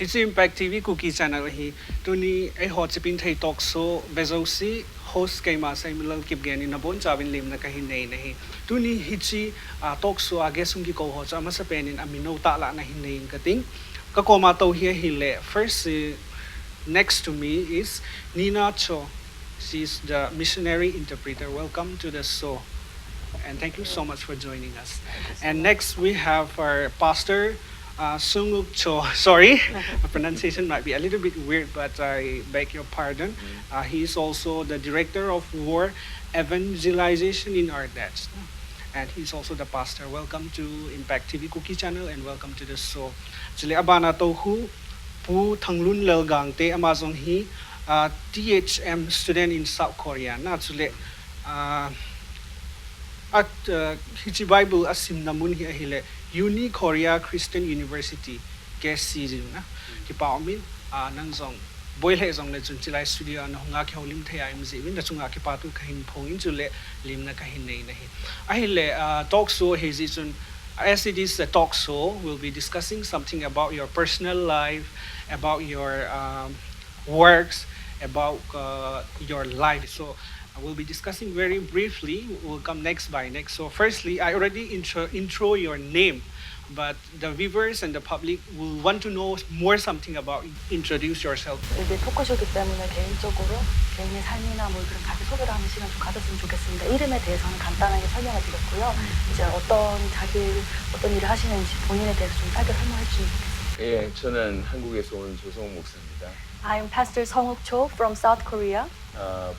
It's Impact TV Kuki channel hi tuni ai ho Chipinthei Talkshow bezosi host kay ma sai milal kip gani na bon chawin lim na kahin nei nahi tuni hichi Talkshow age sungi ko ho cha ma sa penin amino ta la na hin nei kating ka koma to hi le first next to me is Nina Cho. She's the missionary interpreter. Welcome to the show. And thank you so much for joining us. And next we have our pastor, Sunguk Cho. Sorry, my pronunciation might be a little bit weird, but I beg your pardon. He is also the director of war evangelization in our dads. And he's also the pastor. Welcome to Impact TV Cookie channel and welcome to the show. Chile abana to hu pu thanglun lelgang te amazon hi THM student in South Korea. Na chule at Hichi Bible asim namun hi ahile Uni Korea Christian University ke season na ki paomin nang zong boy le zong le chun chilai studio na nga ki holim thaya im ji win da chunga ki patu khain phongin chule lim na kahin nei nahi ahile talk show he ji chun as it is a talk show we'll be discussing something about your personal life, about your works, about your life. So we'll be discussing very briefly. We'll come next by next. So firstly, I already intro your name, but the viewers and the public will want to know more something about. Introduce yourself. 이게 토크쇼기 때문에 개인적으로 개인의 삶이나 뭐 그런 자기 소개를 하는 시간 좀 가졌으면 좋겠습니다. 이름에 대해서는 간단하게 설명을 드렸고요. 이제 어떤 일을 하시는지 본인에 대해서 좀 짧게 설명해 주시면 좋겠습니다. 예, 저는 한국에서 온 조성욱 목사입니다. I'm Pastor Sunguk Cho from South Korea.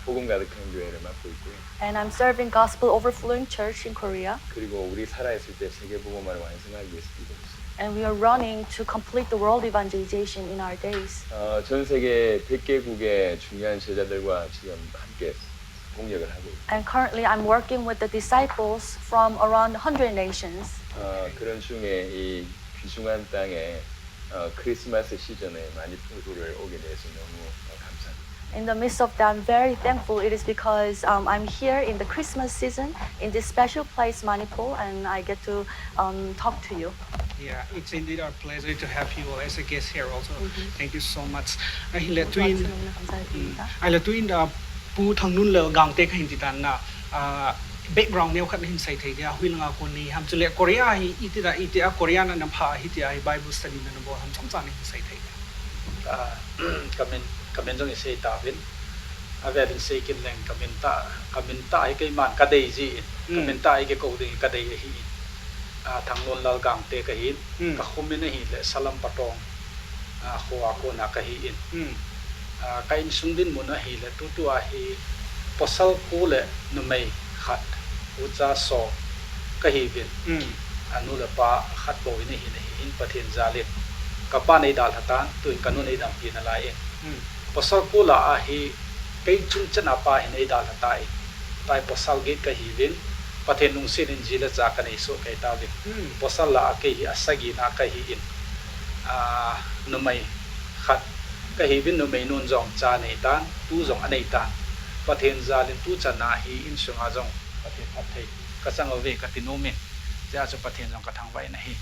복음 가득한 교회를 맡고 있고요. And I'm serving Gospel Overflowing Church in Korea. 그리고 우리 살아있을 때 세계 복음화를 완성하기 위해서 기도했습니다. And we are running to complete the world evangelization in our days. 전 세계 100개국의 중요한 제자들과 지금 함께 공역을 하고 있습니다. And currently I'm working with the disciples from around 100 nations. 그런 중에 이 귀중한 땅에 크리스마스 시즌에 마니푸르를 오게 돼서 너무 감사합니다. In the midst of that, I'm very thankful. It is because I'm here in the Christmas season in this special place, Manipur, and I get to talk to you. Yeah, it's indeed our pleasure to have you as a guest here also. Thank you so much. Ahile tuin pu thangnun le gang te khin titan na background neu khat hin sai thei dia huilanga ko ni ham chule Korea hi itira Korean na pha hi tia Bible study na bo ham chom chan hi sai thei kamen jong sei ta vin ave din sei kin leng kamen ta ai kai man ka dei ji kamen ta ai ke ko ding ka dei hi thanglon lal gang te ka hin ka khumin hi le salam patong khuwa ko na ka hi in ka in sundin mun hi le tu a hi posal ko le no mai khat ucha so ka hi vin anu le pa khat bo ni hi in pathin zalit ka pa nei dal hatan tu kanun ei dam pi na lai posal ko la a hi kai chung chana pa hin ei dal hatai tai posal ge ka hi vin pathen nung sin in jila cha ka nei so kai ta vin posal la ke hi asagi na ka hi in no mai khat ka hi vin no mai nun jong cha nei tan tu jong anei ta pathen zalin tu chana hi in sunga jong pathen pathei ka chang ve ka tinome ja chu pathen jong ka thang vai na hi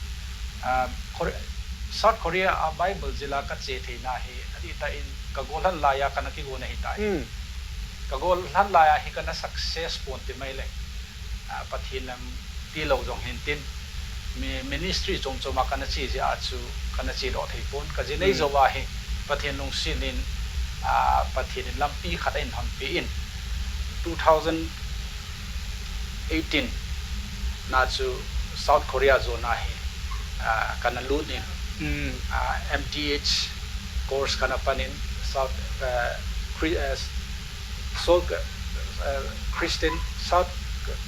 South Korea a Bible zila ka che thei na hi adi ta in kagolan laya kana ki go na hi tai kagolan laya hi kana success pon ti mai le pathinam ti lo jong hin tin me ministry chom choma kana chi ji a chu kana chi lo thei pon ka ji nei zo wa hi pathin nung sinin pathin lampi khat in ham pi in 2018 na chu South Korea zo na hi kana lu ni MTH course kana panin South Christian South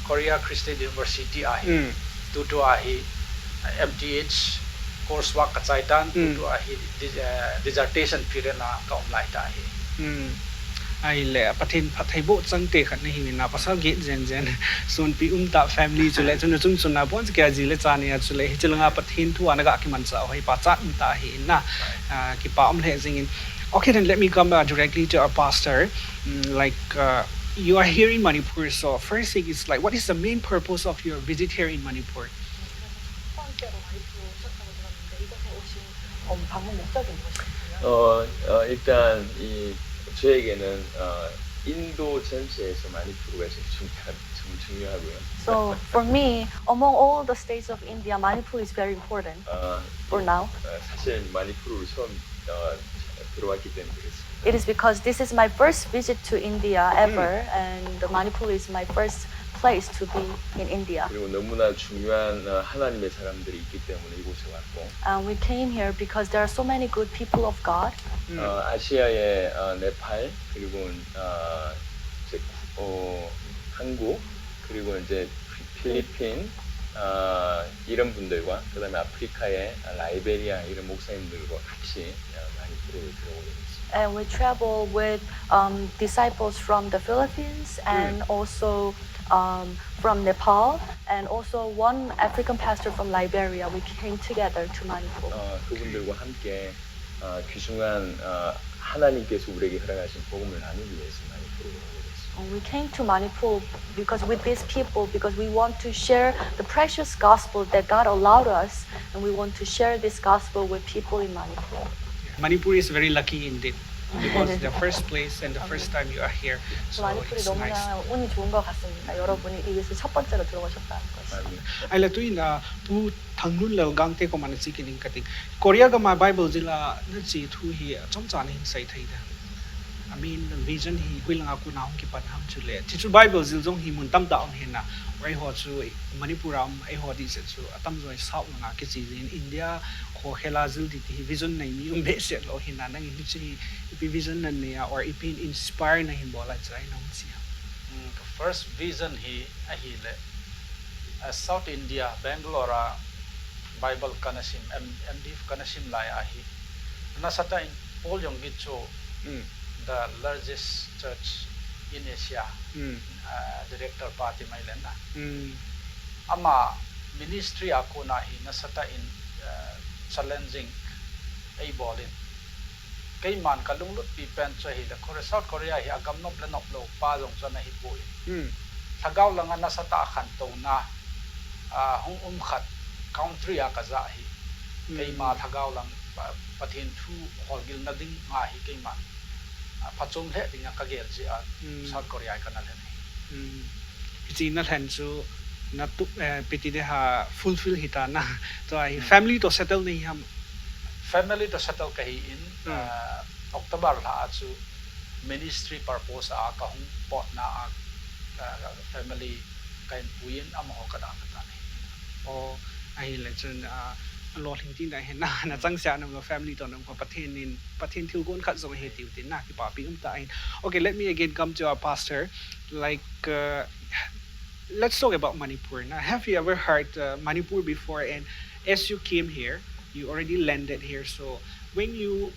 Korea Christian University ahi tu ahi MTH course wa ka chaitan tu ahi dissertation period na ka online ta ahi ai le pathin phathai bo chang te khat nei na pasal ge jen sun pi ta family chule chun na bon kya ji le cha ne chule hi chilanga pathin thu anaga ki man cha hoi pa cha ta hi na ki pa le jing in. Okay, then let me come directly to our pastor. You are here in Manipur, so first thing is what is the main purpose of your visit here in Manipur? 방문 목적이 무엇인가요? 일단 저에게는 인도 전체에서 마니푸르가 제일 중요하고요. So for me, among all the states of India, Manipur is very important for now. 사실 마니푸르를 처음 들어왔기 때문에 그렇습니다. It is because this is my first visit to India ever, and Manipur is my first place to be in India. 그리고 너무나 중요한 하나님의 사람들이 있기 때문에 이곳에 왔고. We came here because there are so many good people of God. 아시아의 네팔 그리고 이제 한국 그리고 이제 필리핀 이런 분들과 그다음에 아프리카의 라이베리아 이런 목사님들과 같이 마니푸르를 들어오게 됐습니다. And we travel with disciples from the Philippines and also from Nepal and also one African pastor from Liberia. We came together to Manipur. 그분들과 함께 귀중한 하나님께서 우리에게 허락하신 복음을 나누기 위해서 마니푸르를 오게 됐습니다. We came to Manipur because with these people because we want to share the precious gospel that God allowed us, and we want to share this gospel with people in Manipur. Manipur is very lucky indeed because the first place and the first time you are here. So 마니풀이 it's nice. 너무나 운이 좋은 것 같습니다. 여러분이 이곳에 첫 번째로 들어오셨다는 것이. Ai là tuy là pu thằng nun lờ gang te ko man chi kin ka ting Korea ga ma Bible zila na chi thu hi chom chan hin sai thai da I mean the vision hi huilang aku na hong ki pan ham chu le chi chu Bible zil jong hi mun tam da on hin na rai ho chu Manipuram ai ho di se chu atam zoi sau na ki chi in India ko hela zil di ti vision nei mi um be se lo hin na nang hi chi ipi vision na ne or ipi inspire na hin bola chai nong chi The first vision hi ahile South India, Bangalore, Bible kanasim, MD kanasim lai ahi. Nasata in Paul Yonggicho, the largest church in Asia, director party mailena. Ama ministry ako nahi nasata in challenging a bolin. Kay man kalunglut pi pen chahi la Korea South Korea hi agam no planop lo pa jong cha nahi boy. Thagaw lang nasata akhan to na hong khat country akaza hi kay ma thagaw lang pathin thu holgil na ding nga hi kay ma pachom le ding ka gel ji South Korea ka na le chi na than chu na tu piti de ha fulfill hita na to ai family to settle nei ham family to settle ka hi in October la chu ministry purpose a ka hong pot na family kain puin amho ka da ka ni o ai le chen lo thing tin dai hen na chang sia na family to nam ko pathen thil gon khat zong he tiu tin na ki pa pi um ta ai okay let me again come to our pastor like let's talk about Manipur now have you ever heard Manipur before and as you came here you already landed here so when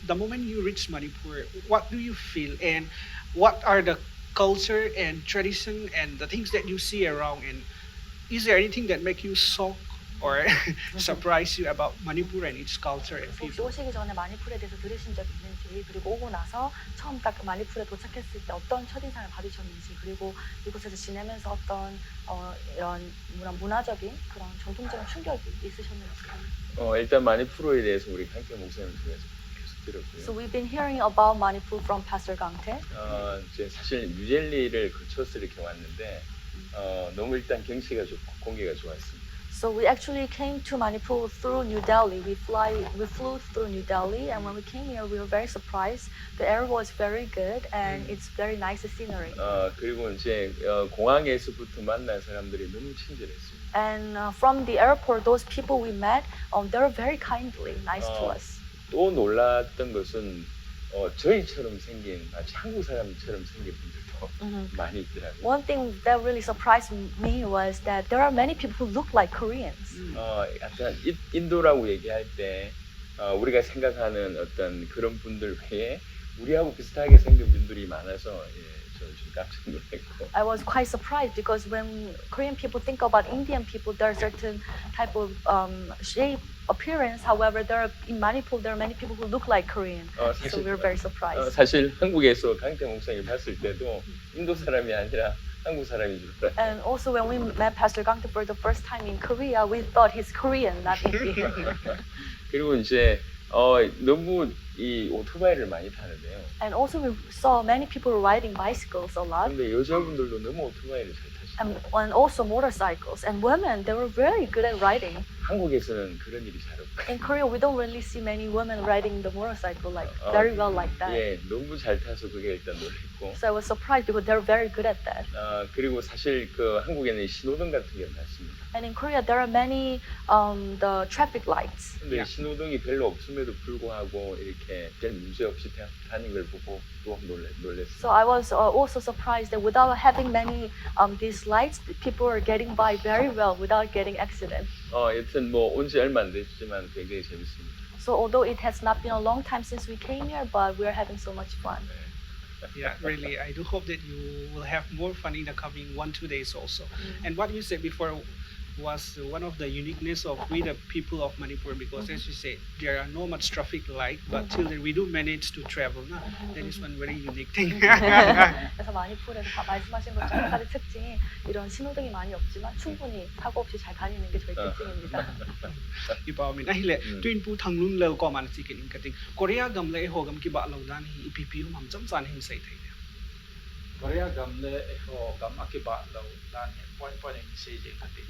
the moment you reach Manipur what do you feel and what are the culture and tradition and the things that you see around and is there anything that make you shock or surprise you about Manipur and its culture and 혹시 people? 오시기 전에 마니풀에 대해서 들으신 적 있는지 그리고 오고 나서 처음 딱 마니풀에 도착했을 때 어떤 첫인상을 받으셨는지 그리고 이곳에서 지내면서 어떤 이런 문화적인 그런 전통적인 충격이 있으셨는지 일단 마니푸르에 대해서 우리 강태 목사님 통해서 계속 들었고요. So we've been hearing about Manipur from Pastor Gangtae. 이제 사실 뉴델리를 거쳐서 이렇게 왔는데 너무 일단 경치가 좋고 공기가 좋았습니다. So we actually came to Manipur through New Delhi. We flew through New Delhi, and when we came here, we were very surprised. The air was very good, and it's very nice scenery. 그리고 이제 공항에서부터 만난 사람들이 너무 친절했습니다. And from the airport, those people we met, they were very kindly, nice to us. 또 놀랐던 것은 저희처럼 생긴 마치 한국 사람처럼 생긴 분들도 많이 있더라고요. One thing that really surprised me was that there are many people who look like Koreans. 약간 인도라고 얘기할 때 우리가 생각하는 어떤 그런 분들 외에 우리하고 비슷하게 생긴 분들이 많아서 저는 좀 깜짝 놀랐고. I was quite surprised because when Korean people think about Indian people, there are certain type of shape, appearance. However, in Manipur, there are many people who look like Korean. So we were very surprised. 사실 한국에서 강태 목사님 봤을 때도 인도 사람이 아니라 한국 사람인 줄 알았어요. And also when we met Pastor Gangtae for the first time in Korea, we thought he's Korean, not Indian. 그리고 이제 너무 이 오토바이를 많이 타는데요. And also we saw many people riding bicycles a lot. 근데 여자분들도 너무 오토바이를 잘 타시고. And also motorcycles. And women, they were very good at riding. 한국에서는 그런 일이 잘 없고. In Korea, we don't really see many women riding the motorcycle like very well like that. 예, 너무 잘 타서 그게 일단 놀랬고. So I was surprised because they're very good at that. 그리고 사실 그 한국에는 신호등 같은 게 많습니다. And in Korea, there are many the traffic lights. 근데 신호등이 별로 없음에도 불구하고 이렇게 별 문제 없이 타는 걸 보고 또 놀랬어요. So I was also surprised that without having many these lights, people are getting by very well without getting accident. 여튼 뭐 온 지 얼마 안 됐지만 굉장히 재밌습니다. So although it has not been a long time since we came here, but we are having so much fun. Yeah, really. I do hope that you will have more fun in the coming 1-2 days also. And what you said before was one of the uniqueness of we the people of Manipur, because as you said, there are no much traffic light, but till then we do manage to travel. That is one very unique thing. 그래서 마니푸르에서 다 말씀하신 것처럼 한 가지 특징이 이런 신호등이 많이 없지만 충분히 사고 없이 잘 다니는 게 저희 특징입니다. Ipaw min ahile twin pu thanglun lel ko man chicken in kating Korea gam le ho gam ki ba lo dan hi ipp hum cham chan him sai thai. Korea gam le ho gam akiba lo dan point in say je khati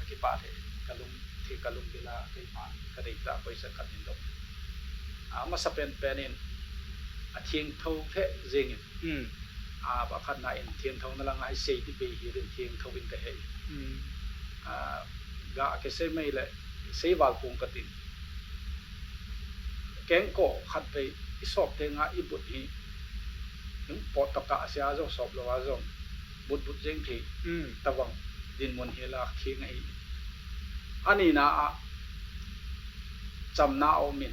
akiba the kalung bila kai ma kadai ta paisa katin lo ama sa pen penin a thieng thau the jeng ba khat na in thieng thau na lang ai sei ti be hi rin thieng thau in ka he ga ke se mai le sei wal pung katin keng ko khat pe isop te nga ibut hi pot taka sia zo sop lo wa zo but jeng thi tawang din mon hela thi ngai ani na a cham na o min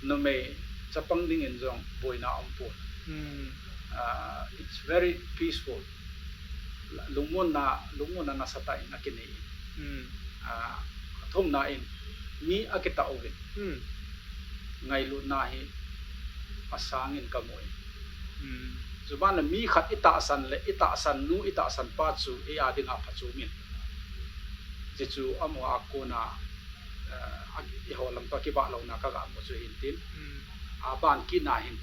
no me chapang ding in jong boi na om pon it's very peaceful lungmon na sata in akini thum na in mi akita ovin ngai lu na hi asang in kamoy Zuban mi khat ita san nu ita san pa chu e ading a phachu min jichu amo akona i holam pa ki ba lo na ka ga mo chu hintin ban ki na hin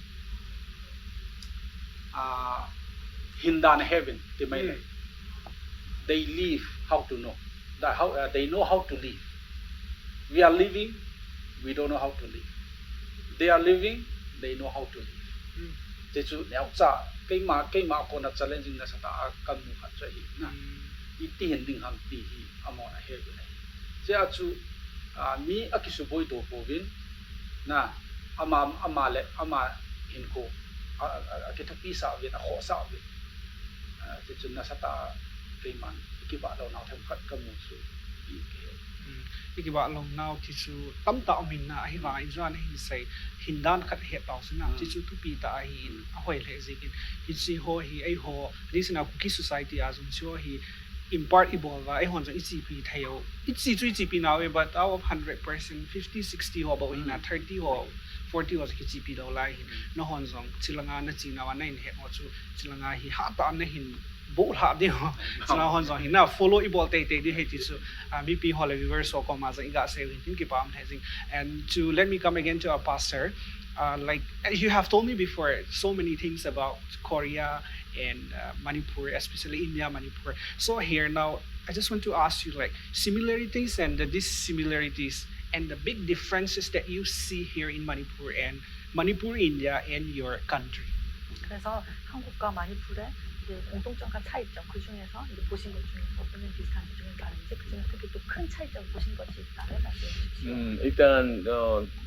hindan heaven ti mai le they live how to know that how they know how to live. We are living, we don't know how to live. They are living, they know how to live. Jichu nyaw cha kai ma ko na challenging na sata kan mu khat chai na iti hending ham ti hi amona he bu nei je achu mi akisu boi do povin na ama hin ko akithapi sa ve na ho sa ve jichu na sata kai man ki ba lo na tham khat kam mu su i ke ikiba long now tisu tam ta min na hi wa izan hi sai hindan khat he taw sina tisu tu pi ta hi ahoi le zikin hi ho hi ai ho risna Kuki society azum so hi impart evolve ai hon ichi pi thayo ichi pi now but out of 100% 50-60 ho ba ina 30 ho 40 was ki pi do lai no hon jong chilanga na china wa nain he ho chu chilanga hi ha ta na hin bo ha de ho chila hon jong hina follow ibol te di he ti su bp hole viewers so ko ma jang iga se hin ki pam thai and to let me come again to our pastor like you have told me before so many things about Korea and Manipur, especially India, Manipur. So here now I just want to ask you like similarities and the dissimilarities and the big differences that you see here in Manipur and Manipur, India and your country. 그래서 한국과 마니푸르의 이제 공통점과 차이점 그 중에서 이제 보신 것 중에서 어떤 점 비슷한 점이 다른지 그 중에 특히 또 큰 차이점 보신 것이 있다면 말씀해 주십시오. 일단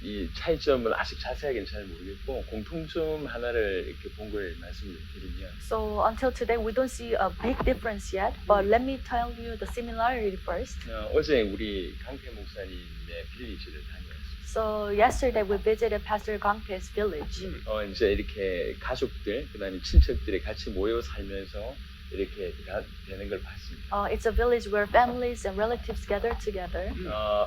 이 차이점은 아직 자세하게는 잘 모르겠고 공통점 하나를 이렇게 본 걸 말씀을 드리면. So until today we don't see a big difference yet, but let me tell you the similarity first. 어제 우리 강태 목사님의 빌리지를 다녀왔습니다. So yesterday we visited Pastor Gangpe's village. 이제 이렇게 가족들, 그다음에 친척들이 같이 모여 살면서 이렇게 되는 걸 봤습니다. It's a village where families and relatives gather together.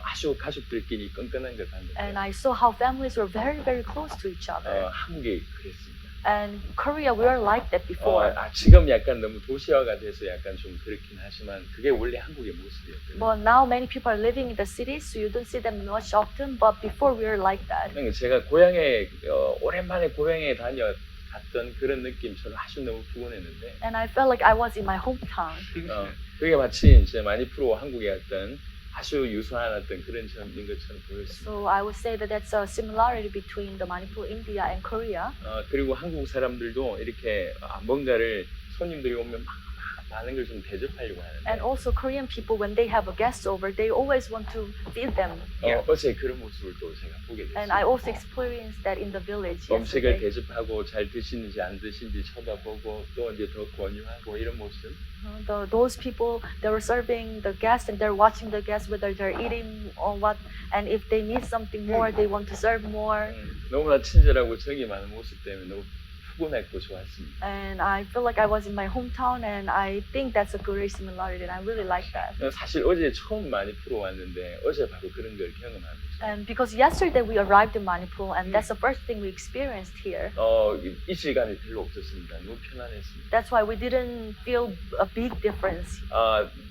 아주 가족들끼리 끈끈한 걸 봤는데. And I saw how families were very, very close to each other. 한국이 그랬습니다. And Korea, we were like that before. 지금 약간 너무 도시화가 돼서 약간 좀 그렇긴 하지만 그게 원래 한국의 모습이었거든요. But now many people are living in the cities, so you don't see them much often. But before we were like that. 제가 고향에 오랜만에 고향에 갔던 그런 느낌 저는 아주 너무 피곤했는데. And I felt like I was in my hometown. 그게 마치 이제 마니푸르와 한국의 어떤 아주 유사한 어떤 그런 점인 것처럼 보였습니다. So I would say that that's a similarity between the Manipur, India, and Korea. 그리고 한국 사람들도 이렇게 뭔가를 손님들이 오면 막 많은 걸 좀 대접하려고 하는데. And also Korean people, when they have a guest over, they always want to feed them. 어제 그런 모습을 또 제가 보게 됐어요. And I also experienced that in the village 음식을 yesterday. 대접하고 잘 드시는지 안 드시는지 쳐다보고 또 이제 더 권유하고 이런 모습. Those people, they were serving the guests and they're watching the guests whether they're eating or what, and if they need something more, they want to serve more. 너무나 친절하고 정이 많은 모습 때문에 너무 푸근했고 좋았습니다. And I feel like I was in my hometown, and I think that's a great similarity, and I really like that. 사실 어제 처음 마니푸르 왔는데 어제 바로 그런 걸 경험합니다. And because yesterday we arrived in Manipur, and that's the first thing we experienced here. 이질감이 별로 없었습니다. 너무 편안했습니다. That's why we didn't feel a big difference.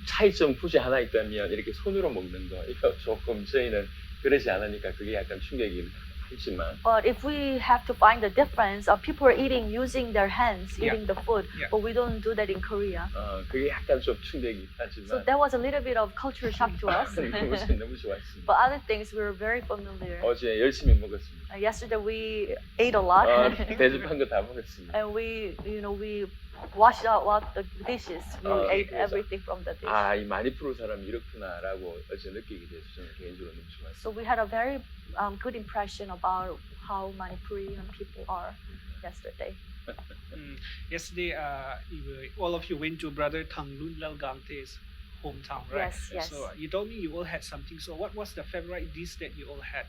차이점 굳이 하나 있다면 이렇게 손으로 먹는 거 이거 조금 저희는 그러지 않으니까 그게 약간 충격이긴 하지만. But if we have to find the difference, people are eating using their hands, eating the food, but we don't do that in Korea. 그게 약간 좀 충격이긴 하지만. So that was a little bit of culture shock to us. 너무 좋았습니다. But other things we were very familiar. 어제 열심히 먹었습니다. Yesterday we ate a lot. 대접한 거 다 먹었습니다. And we washed out the dishes. We ate everything from the dish. 이 마니푸르 사람이 이렇구나라고 어제 느끼게 돼서 저는 개인적으로 너무 좋았어요. So we had a very good impression about how Manipurian people are yesterday. Yesterday, all of you went to Brother Tanglun Lalgangte's hometown, right? Yes. So you told me you all had something. So what was the favorite dish that you all had?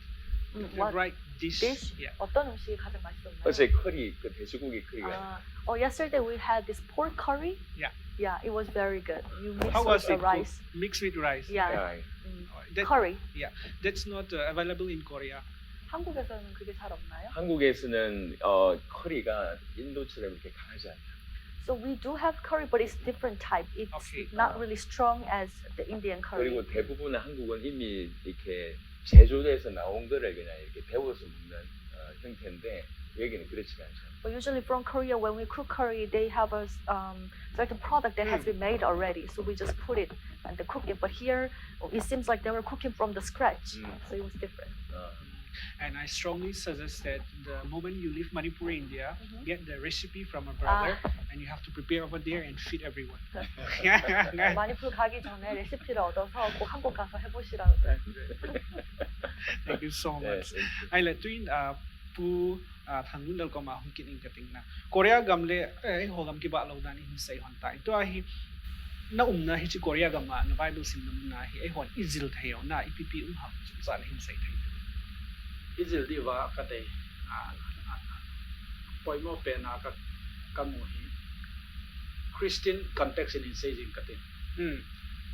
What Favorite dish? dish? 어떤 음식이 가장 맛있었나요? 어제 커리, 그 돼지고기 커리가. Yesterday we had this pork curry. Yeah, it was very good. You mix How was with the it rice. Mixed with rice. Yeah. That, curry. Yeah, that's not available in Korea. 한국에서는 그게 잘 없나요? 한국에서는 커리가 인도처럼 이렇게 강하지 않다. So we do have curry, but it's different type. It's not really strong as the Indian curry. 그리고 대부분 한국은 이미 이렇게 제조돼서 나온 거를 그냥 이렇게 데워서 먹는 형태인데 여기는 그렇지가 않죠. But usually from Korea, when we cook curry, they have a certain product that has been made already. So we just put it and they cook it. But here, it seems like they were cooking from the scratch. So it was different. And I strongly suggest that the moment you leave Manipur, India, get the recipe from a brother, and you have to prepare over there and feed everyone. 마니푸르 가기 전에 레시피를 얻어서 꼭 한국 가서 해보시라고. Thank you so much. Ai là tuyên pu thằng nun dal ko ma hum kining kating na. Korea gamle ai hogam ki ba lo dan hin sai hon tai. To hi na na hi chi Korea gam ma na Bible sim na hi ai hon Israel thai na ipp ham san hin sai thai. Israel di wa ka dei poimo pe na ka kamu hi Christian context in say jing ka te.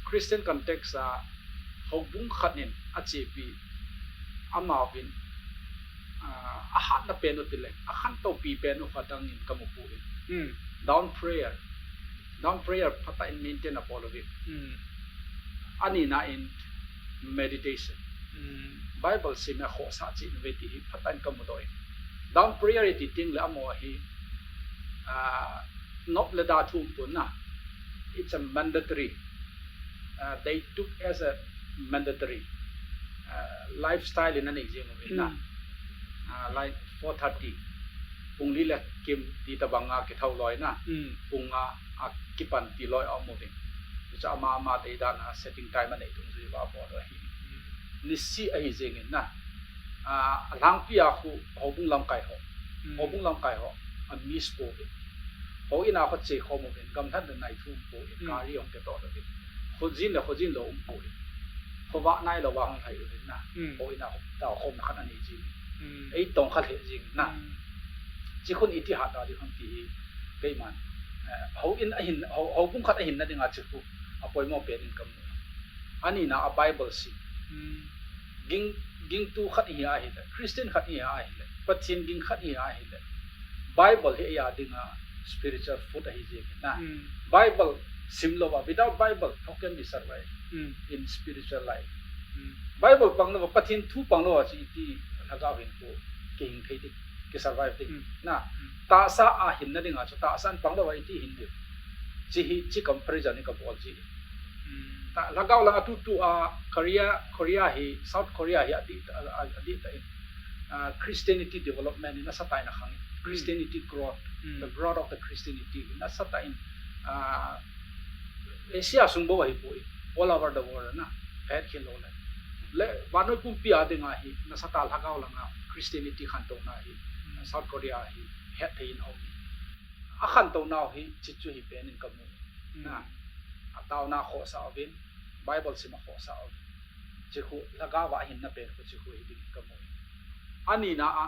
Christian context hobung khanin achepi amawin ahat na peno tile akhan to pi peno khatang in kamu pu down prayer pata in maintain apology ani na in meditation Bible say me ho sa chi veti hi pata in kamu doi down prayer iti ting le amo hi not le da thum pun na it's a mandatory they took as a mandatory lifestyle in an exam na like 4:30 pung lila kim ti tabanga ke thau loi na pung kipan ti loi au moving cha ama te da na setting time na tung ji ba bo do hi ni si ai jeng na lang pia khu hobung lam kai ho a miss po ho ina ko che kho mo ben gam than nai thu po ka ri ong ke to do hojin lo po ho wa nai lo wa hong thai na ho ina ta khom khan ani ji ei tong khat he jing na chi khun iti ha da di khon ti ke man ho in a hin ho bung khat a hin na dinga chi pu apoi mo pe din kam ani na a Bible si ging tu khat hi a hi Christian khat hi a hi pathin ging khat hi a hi Bible hi ya dinga spiritual food hi je na Bible simlowa without Bible how can we survive in spiritual life Bible panglo pathin thu panglo chi ti lagaw hin ko king thei ti ke survive ti na ta sa a hin na dinga chu ta san panglo wa ti hin de chi comparison ni ka bol chi ta lagaw lang atu tu a Korea hi South Korea hi adi ta Christianity development in asata na hang Christianity growth the growth of the Christianity in asata in Asia sungbo hi po all over the world na pet kilo le banoi pumpi ade nga hi nasata lagaw lang Christianity khanto na hi South Korea hi het thein ho a khanto na hi chichu hi pen in kamu na ataw na kho sa ovin Bible sima kho sa ovin chiku lagawa hin na pen ko chiku hi ding kamu ani na a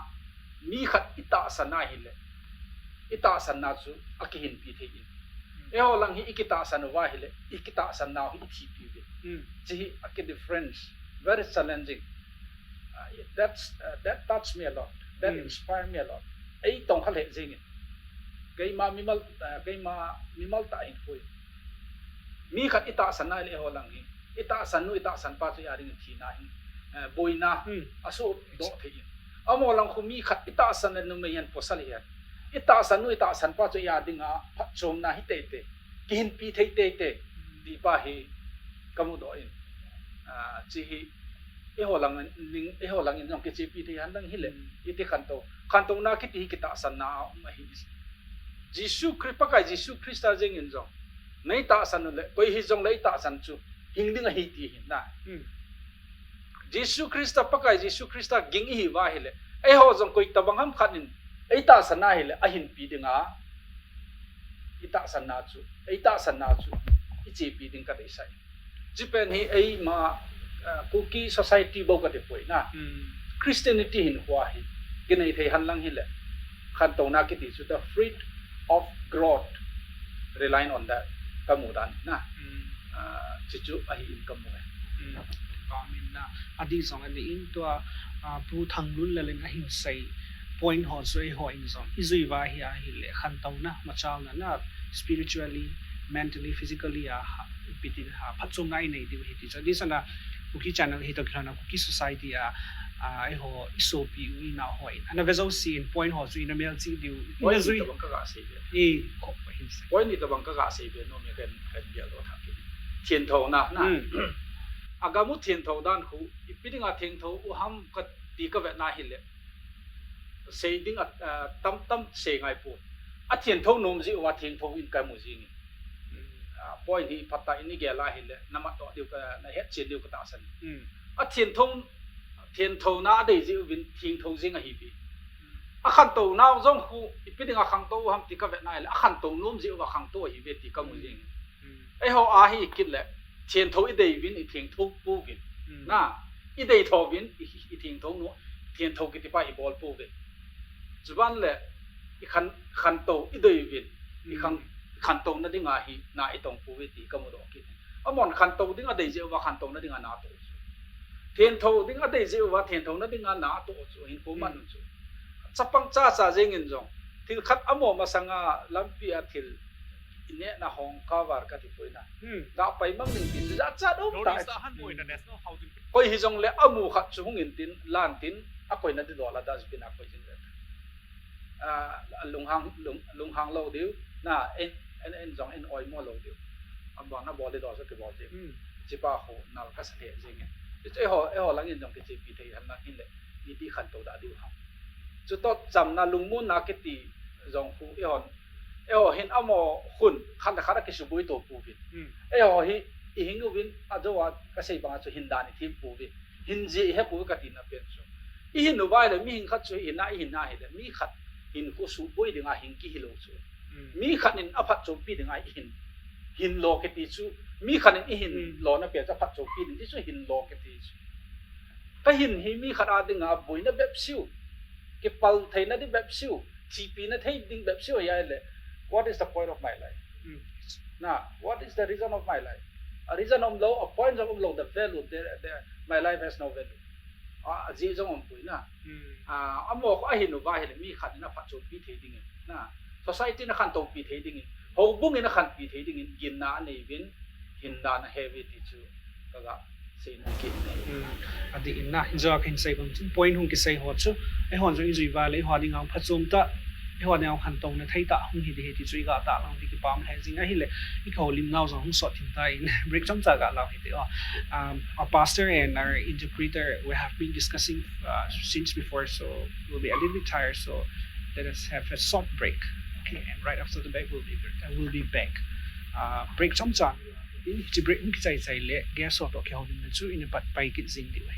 mi khat ita sana hi le ita sana chu akihin pi thein eo lang hi ikita san wa hi le ikita san na hi thi pi be chi aki difference very challenging that touched me a lot that inspired me a lot ai tong khale jing kai ma mimal ta in khoi mi khat ita san na le ho lang hi ita san nu ita san pa chu ya ring thi na hi boina aso do thein amo lang khu mi khat ita san nu me yan posal hi ita san nu ita san pa chu ya dinga phat chom na hi te kin pi thei te di pa hi kamu do in chi hi eho lang in jong ke chi pi thei han dang hi le iti khanto na ki ti kita san na ma hi Jisu Christ pakai Jisu Christ ta jeng in jong nei ta san le koi hi jong lei ta san chu hing ding hi ti hin na Jisu Christ ta pakai Jisu Christ ta ging hi wa hi le eho jong koi tabang ham khanin ei ta san na hi le a hin pi dinga ita san na chu ichi pi ding ka dei sai Japan hi ei ma Kuki society bo ka te poi na Christianity hin hwa hi kinai thei han lang hi le khan to na ki ti chu the fruit of growth relying on that kamu dan na chichu a hi in kamu amin na adi song ani in to pu thanglul la leng a hin sai point ho soi ho in song izui wa hi a hi le khan to na machal na spiritually mentally physically piti phatchong ngai nei di hi ti cha di sana Kuki channel hi to khana Kuki society ai ho isopi wi na hoi ana vezo si in point ho su in mel chi di ina zui ka ga se be ko hin sai point ni to bang ka ga se be no me kan ya lo tha ki thien tho na agamu thien tho dan khu ipidinga theng tho u ham ka ti ka ve na hi le se ding tam se ngai pu a thien tho nom ji wa theng tho in ka mu ji ni point hi phata ini ge la hi le nama to diu ka na het chen diu ka ta san a thien tho na dei ji win thing tho jing a hi bi a khan to na jong khu ipidinga khang to ham ti ka ve na le a khan to nom ji wa khang to hi ve ti ka mu jing ai ho a hi kit le thien tho i dei win i thing tho pu win na i dei tho win i thing tho no thien tho ki ti pa i bol pu ve chuban le i khan to i dei win i khan to na dinga hi na i tong pu ve ti ka mu do ki amon khan to dinga dei je wa khan to na dinga na to thien tho dinga dei je wa thien tho na dinga na to chu hin ko man chu chapang cha jeng in jong thil khat amo ma sanga lampi a thil ine na hong cover ka ti poina da pai mang ning tin za cha do ta koi hi jong le amu khat chu hung in tin lan tin a koi na di do la das bin a koi jing lung hang lo diu na en jong en oi mo lo diu am bang na bo de do sa ke bo jing chi pa ho nal ka sa he jing e ho lang in jong ke chi pi thei han na hin le ni ti khan to da diu ha chu to cham na lung mun na ke ti jong khu e ho hin amo khun khan da khara ke su bui to pu bi e ho hi i hing win adowa ka sei bang chu hin da ni thim pu bi hin ji he pu ka ti na pen chu i hin no bai le mi hin khat chu i na he le mi khat hin ku su bui dinga hin ki hi lo chu mi khat nin a phat chu pi dinga i hin lo ke ti chu mi khat nin i hin lo na pe cha phat chu pi ni chu hin lo ke ti chu ka hin hi mi khat a dinga bui na bep siu ke pal thei na di bep siu chi pi na thei ding bep siu ya le what is the point of my life now what is the reason of my life a reason of low a point of low the value there my life has no value dễ dòng ông bùi na amo ko ahin no ba hin mi khan na pha chon pi the ding na society na khan to pi the ding ho bung na khan pi the ding gin na nei vin hin na na heavy ti chu kaga sei na ki nei adi inna inja khin sei bang chin point hung ki sei ho chu e hon zo injui va le ho ding ang phachum ta e ho ding ang khan tong na thai ta hung hi ti chui ga ta lang ki pam he jing a hi le I kho lim nau zo hung sot tin ta in break chom cha ga la hi ti our pastor and our interpreter we have been discussing since before, so we'll be a little bit tired, so let us have a short break. Okay, and right after the break we'll be back. Break chom cha in chi break ki chai chai le ge so to ke ho dim chu in pat pai ki jing di wai.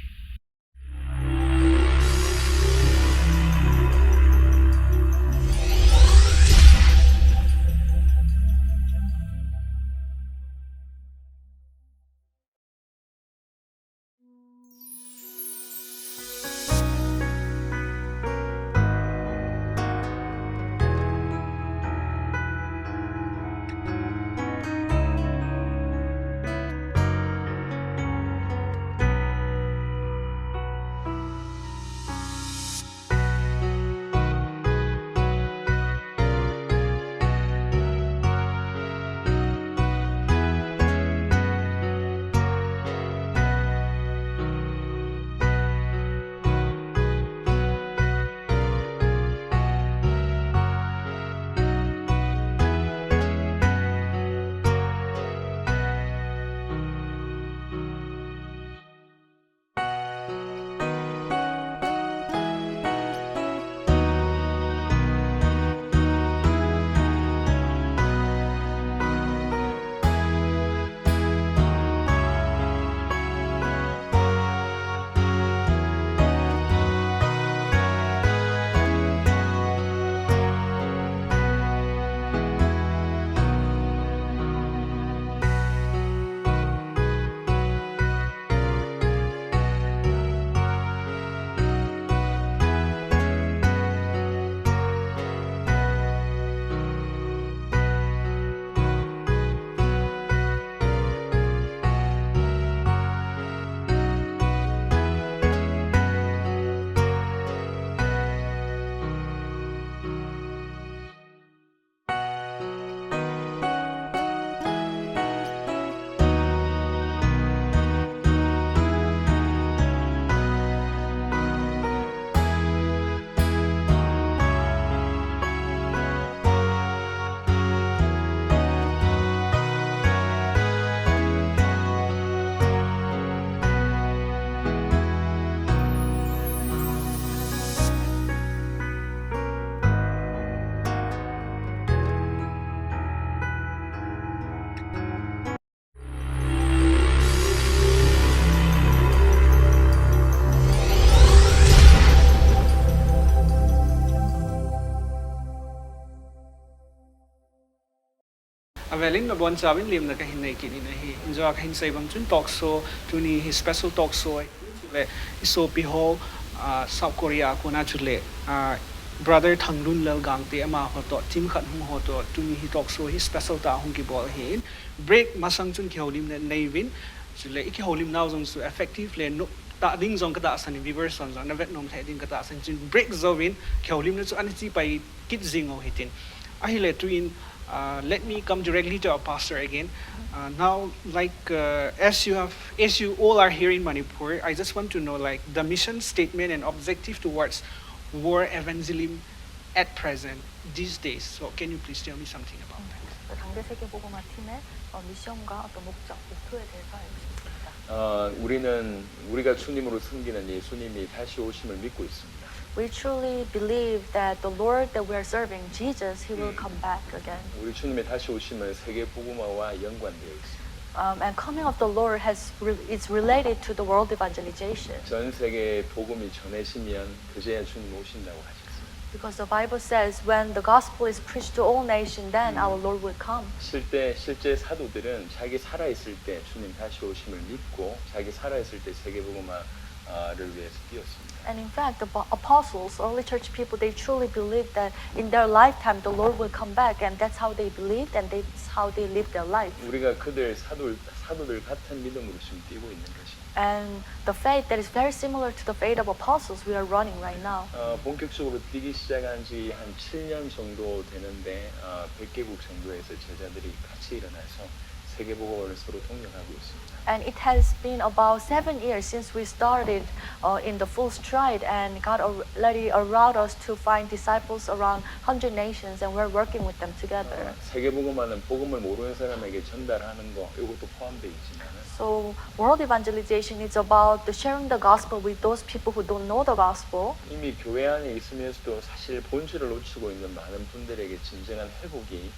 Avelin na bon sabin lim na kahin nei kini na hi injo kahin sai bang chun talk show tuni hi special talk show le iso pi ho South Korea ko na chule brother thanglun lal gang te ama ho to team khat hung ho to tuni hi talk show hi special ta hung ki bol hi break masang chun khiolim ne nei win chule iki holim now jong su effective le no ta ding jong ka da san viewers son jong na vet nom the ding ka da san chun break zo win khiolim ne chu an chi pai kit jing ho hitin a hi le twin let me come directly to our pastor again. Now, like as you all are here in Manipur, I just want to know like the mission statement and objective towards war evangelism at present these days. So, can you please tell me something about that? 당대 세계복음화 팀의 미션과 어떤 목적, 목표에 대해서 알고 싶습니다. 우리가 주님으로 섬기는 예수님이 다시 오심을 믿고 있습니다. We truly believe that the Lord that we are serving, Jesus, He will come back again. 우리 주님의 다시 오심은 세계 복음화와 연관되어 있습니다. And coming of the Lord is related to the world evangelization. 전 세계에 복음이 전해지면 그제야 주님 오신다고 하셨습니다. Because the Bible says when the gospel is preached to all nations, then our Lord will come. 실제 사도들은 자기 살아있을 때 주님 다시 오심을 믿고 자기 살아있을 때 세계 복음화를 위해서 뛰었습니다. And in fact, the apostles, early church people, they truly believed that in their lifetime the Lord will come back, and that's how they believed, and that's how they lived their life. 우리가 그들 사도들 같은 믿음으로 지금 뛰고 있는 것입니다. And the faith that is very similar to the faith of apostles we are running right now. 본격적으로 뛰기 시작한 지 한 7년 정도 되는데 100개국 정도에서 제자들이 같이 일어나서 세계복음을 서로 통역하고 있습니다. And it has been about 7 years since we started in the full stride, and God already allowed us to find disciples around 100 nations, and we're working with them together. 세계복음화는 복음을 모르는 사람에게 전달하는 거 이것도 포함되어 있지만 So world evangelization is about the sharing the gospel with those people who don't know the gospel. 이미 교회 안에 있으면서도 사실 본질을 놓치고 있는 많은 분들에게 진정한 회복이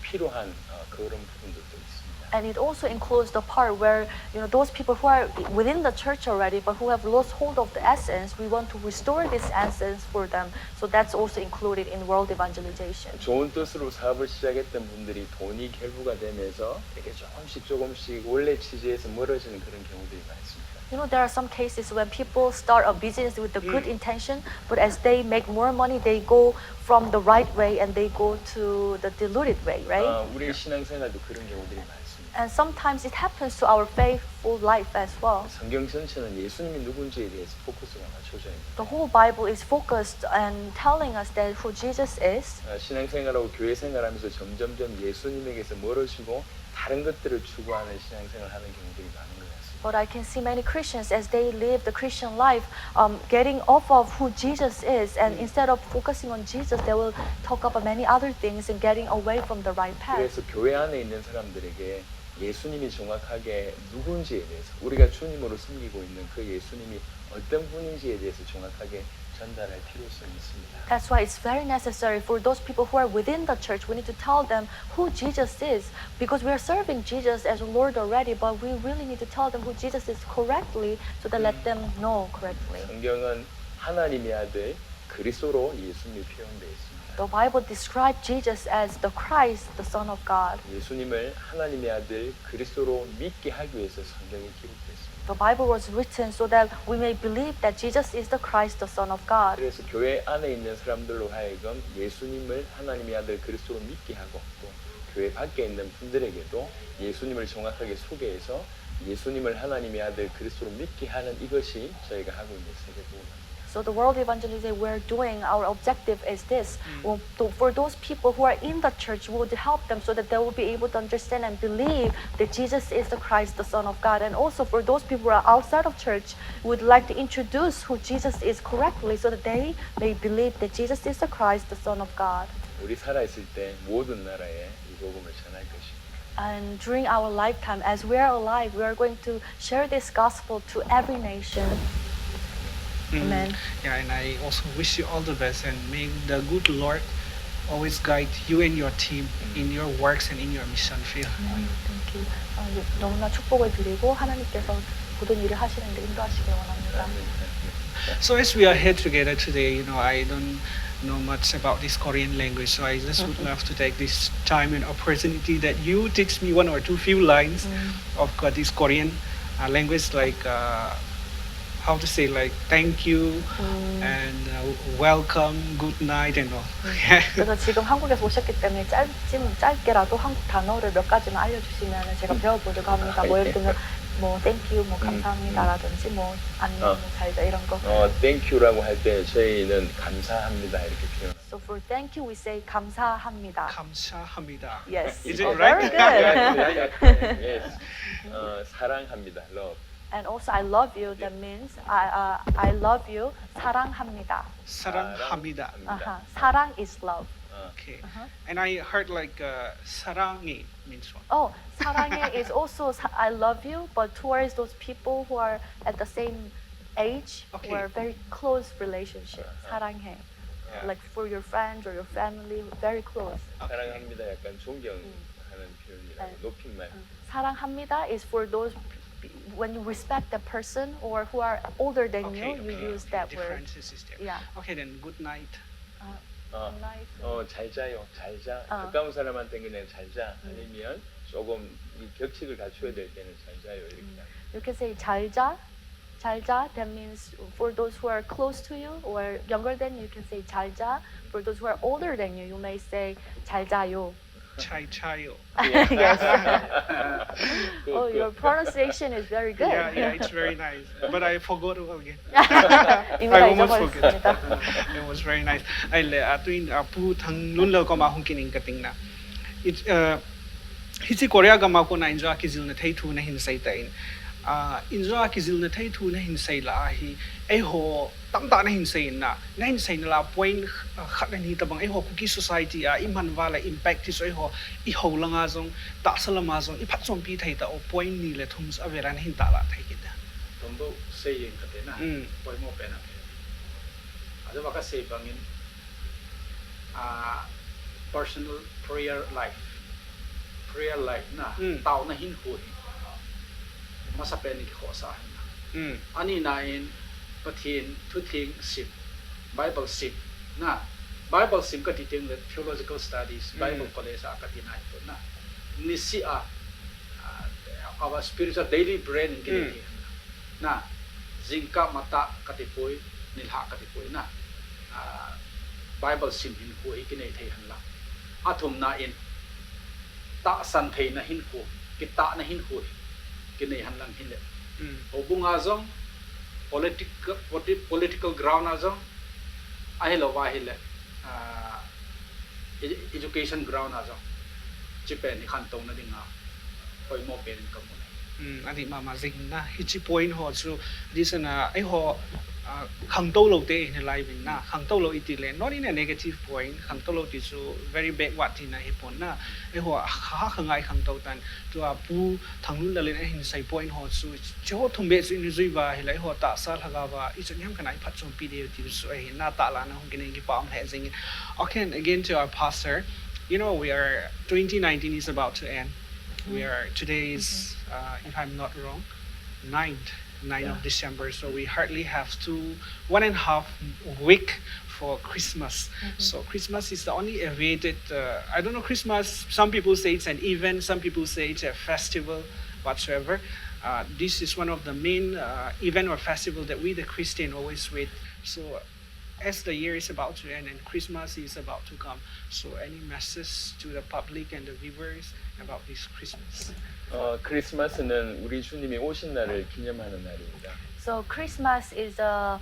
필요한 그런 부분들도 있습니다. And it also includes the part where, you know, those people who are within the church already but who have lost hold of the essence, we want to restore this essence for them. So that's also included in world evangelization. 좋은 뜻으로 사업을 시작했던 분들이 돈이 결부가 되면서 되게 조금씩 원래 취지에서 멀어지는 그런 경우들이 많습니다. You know, there are some cases when people start a business with a good intention, but as they make more money, they go from the right way and they go to the diluted way, right? 우리 신앙생활도 그런 경우들이 많습니다. And sometimes it happens to our faithful life as well. 성경 전체는 예수님이 누군지에 대해서 포커스가 맞춰져 있습니다. The whole Bible is focused and telling us that who Jesus is. 신앙생활하고 교회 생활하면서 점점점 예수님에게서 멀어지고 다른 것들을 추구하는 신앙생활을 하는 경우들이 많은 것 같습니다. But I can see many Christians as they live the Christian life, getting off of who Jesus is, and instead of focusing on Jesus, they will talk about many other things and getting away from the right path. 그래서 교회 안에 있는 사람들에게 예수님이 정확하게 누군지에 대해서 우리가 주님으로 섬기고 있는 그 예수님이 어떤 분인지에 대해서 정확하게 전달할 필요성이 있습니다. That's why it's very necessary for those people who are within the church. We need to tell them who Jesus is, because we are serving Jesus as Lord already, but we really need to tell them who Jesus is correctly, so that let them know correctly. 성경은 하나님의 아들 그리스도로 예수님이 표현되어 있습니다. The Bible describes Jesus as the Christ, the Son of God. 예수님을 하나님의 아들 그리스도로 믿게 하기 위해서 성경이 기록됐습니다. The Bible was written so that we may believe that Jesus is the Christ, the Son of God. 그래서 교회 안에 있는 사람들로 하여금 예수님을 하나님의 아들 그리스도로 믿게 하고 또 교회 밖에 있는 분들에게도 예수님을 정확하게 소개해서 예수님을 하나님의 아들 그리스도로 믿게 하는 이것이 저희가 하고 있는 세계복음입니다. So the world evangelization we're doing, our objective is this. For those people who are in the church, we would help them so that they will be able to understand and believe that Jesus is the Christ, the Son of God. And also for those people who are outside of church, we would like to introduce who Jesus is correctly so that they may believe that Jesus is the Christ, the Son of God. 우리 살아있을 때 모든 나라에 이 복음을 전할 것입니다. And during our lifetime, as we are alive, we are going to share this gospel to every nation. Amen. Yeah, and I also wish you all the best, and may the good Lord always guide you and your team in your works and in your mission field. Thank you. 너무나 축복을 드리고 하나님께서 모든 일을 하시는데 인도하시길 원합니다. So as we are here together today, I don't know much about this Korean language, so I just would love to take this time and opportunity that you teach me one or two few lines of this Korean language, like how to say, like thank you and welcome, good night and all. 그래서 지금 한국에서 오셨기 때문에 짧게라도 한국 단어를 몇 가지만 알려주시면 제가 배워보려고 합니다. 뭐 예를 들면 뭐 thank you, 뭐 감사합니다라든지 뭐 안녕, 뭐 잘자 이런 거. thank you라고 할 때 저희는 감사합니다 이렇게 표현. So for thank you we say 감사합니다. 감사합니다. Yes. Is it oh, right? Very good. Yes. 사랑합니다. Love. And also I love you. That means I love you. 사랑합니다. 사랑합니다. 사랑 is love. Okay. And I heard like 사랑이 means what? Oh, 사랑해 is also I love you, but towards those people who are at the same age, who are very close relationship. 사랑해. Like for your friends or your family, very close. 사랑합니다. 약간 존경하는 표현이라 높임말. 사랑합니다 is for those when you respect the person or who are older than you use that word. Yeah. Okay, then good night. Good night. 잘 자요. 잘 자. 가까운 사람한테 그냥 잘 자. 아니면 조금 이 격식을 갖춰야 될 때는 잘 자요. 이렇게. You can say 잘 자. 잘 자. That means for those who are close to you or younger than you, you can say 잘 자. For those who are older than you may say 잘 자요. Chayo. Yes. Good, Oh, your good. pronunciation is very good. Yeah, it's very nice. But I forgot it again. 이미 I 다 almost forget. 잊어버렸습니다. It was very nice. Ai le atuin pu thang nun lo ko ma hung kining kating na. It hisi Korea ga ma ko na injo akizil na thai thu na hin sai tain. Injo akizil na thai thu na hin sai la hi ai ho tam ta na hin sai na hin sai na la point khat na ni tabang ai ho Kuki society iman wala impact is ai ho I ho langa jong ta salama jong I phat som pi thai ta o point ni le thums averan hin ta la thai ki da. Tombo saying katena. Poi mo pena. Ada baka say bangin personal prayer life. Prayer life na tao na hin hui. Masa peni ki khosa. Ani na in pathin to think sip Bible sip na Bible sim ka titing the theological studies Bible college akatin na ito na nisi our spiritual daily bread in na zingka mata katipoy nilha katipoy na Bible sim hin ko ikinay thay hanla atum na in ta san thay na hin ko kita na hin ko kinay hanlang hindi obunga zong political ground azong ahilo wahile education ground azong Chipinthei kantong na dinga poi mo pen kamunay adi mama zing na hichi point ho chu this na ai ho khang to lo te in live na khang to lo itile not in a negative point khang to lo ti chu very backward tin na hipon na ai ho kha khangai khang to tan to pu thanglun la len hin sai point ho chu jo thumbe chu in zui ba hilai ho ta sa laga ba I chu nyam kanai phat chom pdf ti chu ai na ta la na hong kine ki pam he zing okay again to our pastor you know we are 2019 is about to end we are today is if I'm not wrong 9th of December, so we hardly have 1.5 week for Christmas. So Christmas is the only awaited, I don't know, Christmas, some people say it's an event, some people say it's a festival, whatsoever. This is one of the main event or festival that we the Christian always wait. So as the year is about to end and Christmas is about to come, so any message to the public and the viewers about this Christmas? 크리스마스는 우리 주님이 오신 날을 기념하는 날입니다. So Christmas is a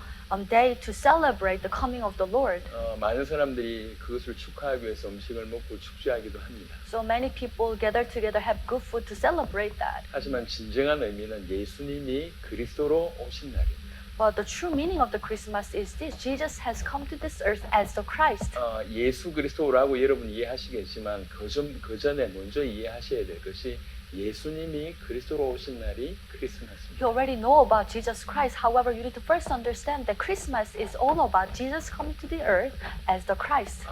day to celebrate the coming of the Lord. 많은 사람들이 그것을 축하하기 위해서 음식을 먹고 축제하기도 합니다. So many people gather together, have good food to celebrate that. 하지만 진정한 의미는 예수님이 그리스도로 오신 날입니다. But the true meaning of the Christmas is this: Jesus has come to this earth as the Christ. 예수 그리스도라고 여러분 이해하시겠지만 그 전에 먼저 이해하셔야 될 것이 예수님이 그리스도로 오신 날이 크리스마스입니다. You already know about Jesus Christ. However, you need to first understand that Christmas is all about Jesus coming to the earth as the Christ.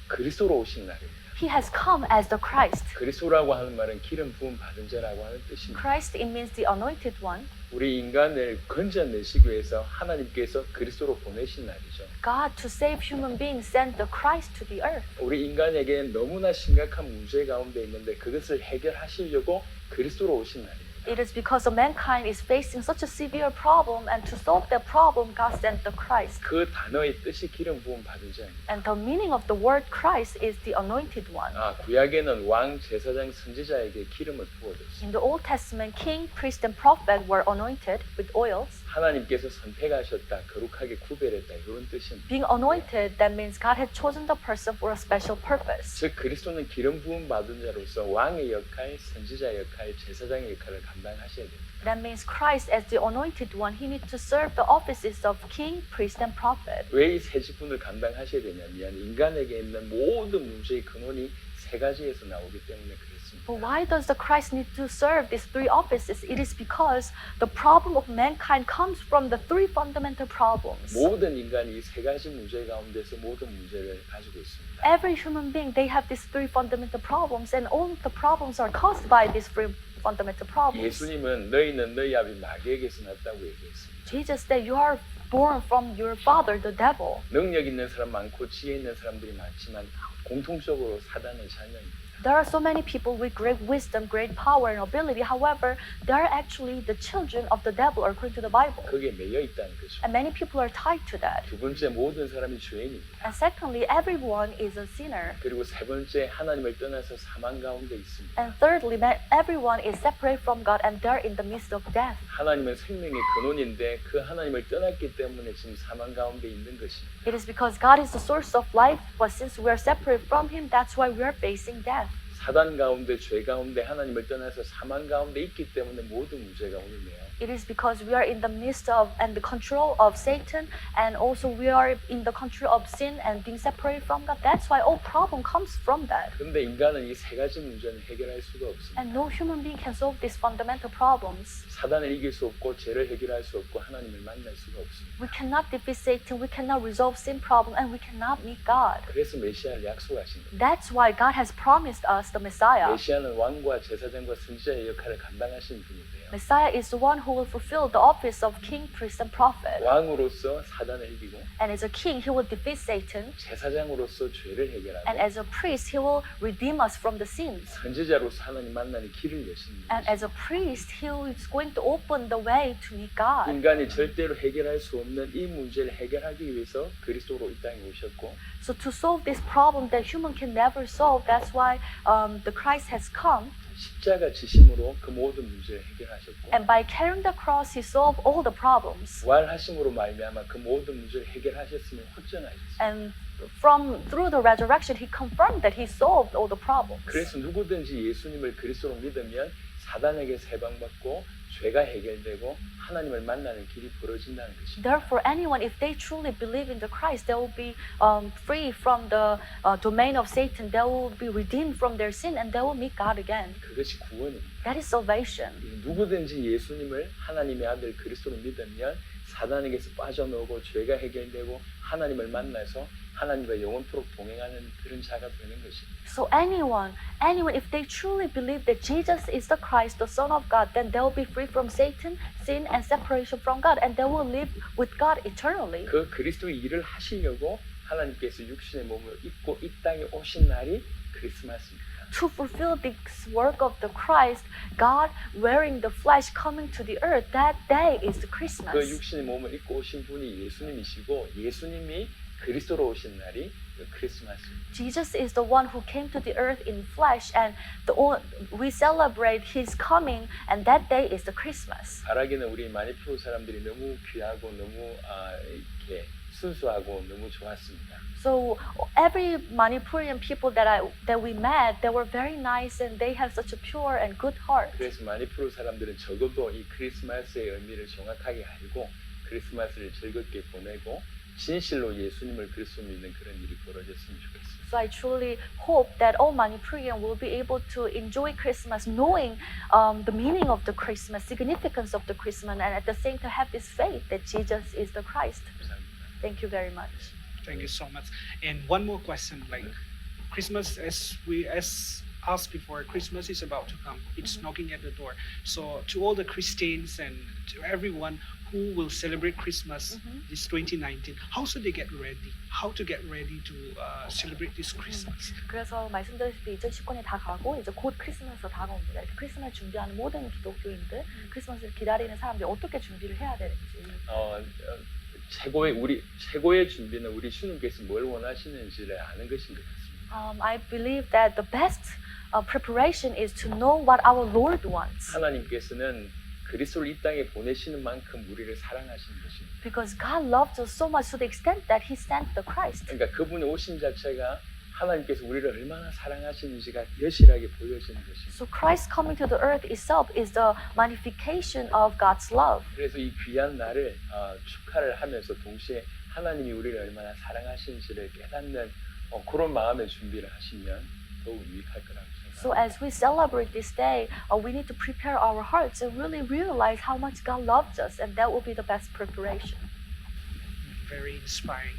그리스도로 오신 날입니다. He has come as the Christ. 그리스도라고 하는 말은 기름 부음 받은 자라고 하는 뜻입니다. Christ, it means the anointed one. 우리 인간을 건져내시기 위해서 하나님께서 그리스도로 보내신 날이죠. God, to save human beings, sent the Christ to the earth. 우리 인간에게 너무나 심각한 문제 가운데 있는데 그것을 해결하시려고 그리스도로 오신 날입니다. It is because mankind is facing such a severe problem, and to solve that problem, God sent the Christ. 그 단어의 뜻이 기름 부음 받은 자입니다. And the meaning of the word Christ is the anointed one. 구약에는 왕, 제사장, 선지자에게 기름을 부어줬습니다. In the Old Testament, king, priest, and prophet were anointed with oils. 하나님께서 선택하셨다, 거룩하게 구별했다 이런 뜻입니다. Being anointed, that means God had chosen the person for a special purpose. 즉 그리스도는 기름 부음 받은 자로서 왕의 역할, 선지자 역할, 제사장의 역할을 감당하셔야 됩니다. That means Christ, as the anointed one, he needs to serve the offices of king, priest, and prophet. 왜 이 세 직분을 감당하셔야 되냐면 인간에게 있는 모든 문제의 근원이 세 가지에서 나오기 때문에 그렇습니다. But why does the Christ need to serve these three offices? It is because the problem of mankind comes from the three fundamental problems. 모든 인간이 이 세 가지 문제 가운데서 모든 문제를 가지고 있습니다. Every human being, they have these three fundamental problems, and all the problems are caused by these three fundamental problems. 예수님은 너희는 너희 아비 마귀에게서 났다고 얘기했습니다. Jesus said, you are born from your father, the devil. 능력 있는 사람 많고 지혜 있는 사람들이 많지만 공통적으로 사단의 자녀입니다. There are so many people with great wisdom, great power and ability. However, they are actually the children of the devil according to the Bible. 거기에 매여 있다는 거죠. And many people are tied to that. 두 번째, 모든 사람이 죄인입니다. And secondly, everyone is a sinner. 그리고 세 번째, 하나님을 떠나서 사망 가운데 있습니다. And thirdly, everyone is separate from God and they're in the midst of death. 하나님은 생명의 근원인데 그 하나님을 떠났기 때문에 지금 사망 가운데 있는 것입니다. It is because God is the source of life, but since we are separate from Him, that's why we are facing death. 사단 가운데, 죄 가운데 하나님을 떠나서 사망 가운데 있기 때문에 모든 문제가 오는데요. It is because we are in the midst of and the control of Satan, and also we are in the control of sin and being separated from God. That's why all problem comes from that. 그런데 인간은 이 세 가지 문제는 해결할 수가 없습니다. And no human being can solve these fundamental problems. 사단을 이길 수 없고 죄를 해결할 수 없고 하나님을 만날 수가 없습니다. We cannot defeat Satan, we cannot resolve sin problem, and we cannot meet God. 그래서 메시아를 약속하신 겁니다. That's why God has promised us the Messiah. 메시아는 왕과 제사장과 선지자의 역할을 감당하신 분인데요. Messiah is the one who will fulfill the office of king, priest, and prophet. 왕으로서 사단을 이기고 And as a king, he will defeat Satan. 제사장으로서 죄를 And 해결하고 as a priest, he will redeem us from the sins. 선지자로서 하나님 만나는 길을 여시는 And 분이죠. as a priest, he is going to open the way to meet God. 인간이 절대로 해결할 수 없는 이 문제를 해결하기 위해서 그리스도로 이 땅에 오셨고 So to solve this problem that human can never solve, that's why the Christ has come. 십자가 지심으로 그 모든 문제를 해결하셨고 And by carrying the cross, he solved all the problems. 부활하심으로 말미암아 그 모든 문제를 해결하셨음을 확정하셨어요. And through the resurrection, he confirmed that he solved all the problems. 그래서 누구든지 예수님을 그리스도로 믿으면 사단에게 해방받고 죄가 해결되고 하나님을 만나는 길이 벌어진다는 것입니다. Therefore, anyone, if they truly believe in the Christ, they will be free from the domain of Satan. They will be redeemed from their sin, and they will meet God again. 그것이 구원입니다. That is salvation. 누구든지 예수님을 하나님의 아들 그리스도로 믿으면 사단에게서 빠져나오고 죄가 해결되고 하나님을 만나서 하나님과 영원토록 동행하는 그런 자가 되는 것입니다. So anyone, if they truly believe that Jesus is the Christ, the Son of God, then they will be free from Satan, sin, and separation from God, and they will live with God eternally. 그 그리스도의 일을 하시려고 하나님께서 육신의 몸을 입고 이 땅에 오신 날이 크리스마스입니다. To fulfill this work of the Christ, God wearing the flesh coming to the earth, that day is the 그 Christmas. 육신의 몸을 입고 오신 분이 예수님이시고 예수님이 그리스도로 오신 날이 크리스마스입니다. Jesus is the one who came to the earth in flesh, and we celebrate His coming, and that day is the Christmas. 바라기는 우리 마니푸르 사람들이 너무 귀하고 너무 이렇게 순수하고 너무 좋았습니다. So every Manipurian people that we met, they were very nice, and they have such a pure and good heart. 그래서 마니푸르 사람들은 적어도 이 크리스마스의 의미를 정확하게 알고 크리스마스를 즐겁게 보내고 진실로 예수님을 그리스도 믿는 그런 일이 벌어졌으면 좋겠습니다. So I truly hope that all Manipurian will be able to enjoy Christmas, knowing the meaning of the Christmas, significance of the Christmas, and at the same time have this faith that Jesus is the Christ. 감사합니다. Thank you very much. Thank you so much. And one more question, like Christmas, as asked before, Christmas is about to come. It's knocking at the door. So to all the Christians and to everyone who will celebrate Christmas this 2019, how should they get ready? How to get ready to celebrate this Christmas? 그래서 말씀드렸듯이 2019년이 다 가고 이제 곧 크리스마스가 다가옵니다. 이렇게 크리스마스 준비하는 모든 기독교인들, 크리스마스를 기다리는 사람들이 어떻게 준비를 해야 되는지. 최고의 준비는 우리 주님께서 뭘 원하시는지를 아는 것인 것 같습니다. I believe that the best preparation is to know what our Lord wants. 하나님께서는 그리스도를 이 땅에 보내시는 만큼 우리를 사랑하시는 것입니다. Because God loved us so much to the extent that He sent the Christ. 그러니까 그분의 오심 자체가 하나님께서 우리를 얼마나 사랑하시는지가 여실하게 보여지는 것입니다. So Christ coming to the earth itself is the magnification of God's love. 그래서 이 귀한 날을 축하를 하면서 동시에 하나님이 우리를 얼마나 사랑하시는지를 깨닫는 그런 마음의 준비를 하시면 더욱 유익할 거라고 생각합니다. So as we celebrate this day, we need to prepare our hearts and really realize how much God loves us, and that will be the best preparation. Very inspiring.